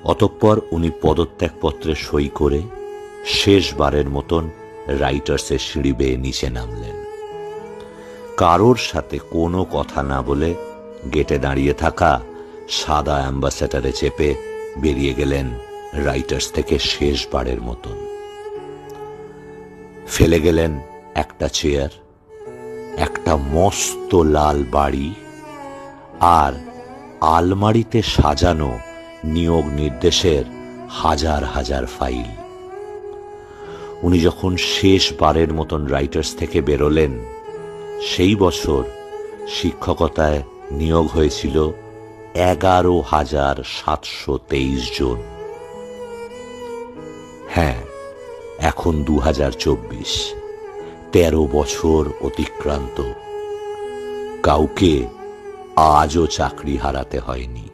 অতঃপর উনি পদত্যাগপত্রে সই করে শেষবারের মতন রাইটার্সের সিঁড়ি বেয়ে নিচে নামলেন। কারোর সাথে কোনো কথা না বলে গেটে দাঁড়িয়ে থাকা সাদা অ্যাম্বাসেডারে চেপে বেরিয়ে গেলেন রাইটার্স থেকে শেষবারের মতন। ফেলে গেলেন একটা চেয়ার, একটা মস্ত লাল বাড়ি আর আলমারিতে সাজানো নিয়োগ নির্দেশের হাজার হাজার ফাইল। উনি যখন শেষবারের মতন রাইটার্স থেকে বেরোলেন, সেই বছর শিক্ষকতায় নিয়োগ হয়েছিল 11,723 জন। হ্যাঁ, এখন 2024, 13 বছর অতিক্রান্ত। কাউকে আজও চাকরি হারাতে হয়নি।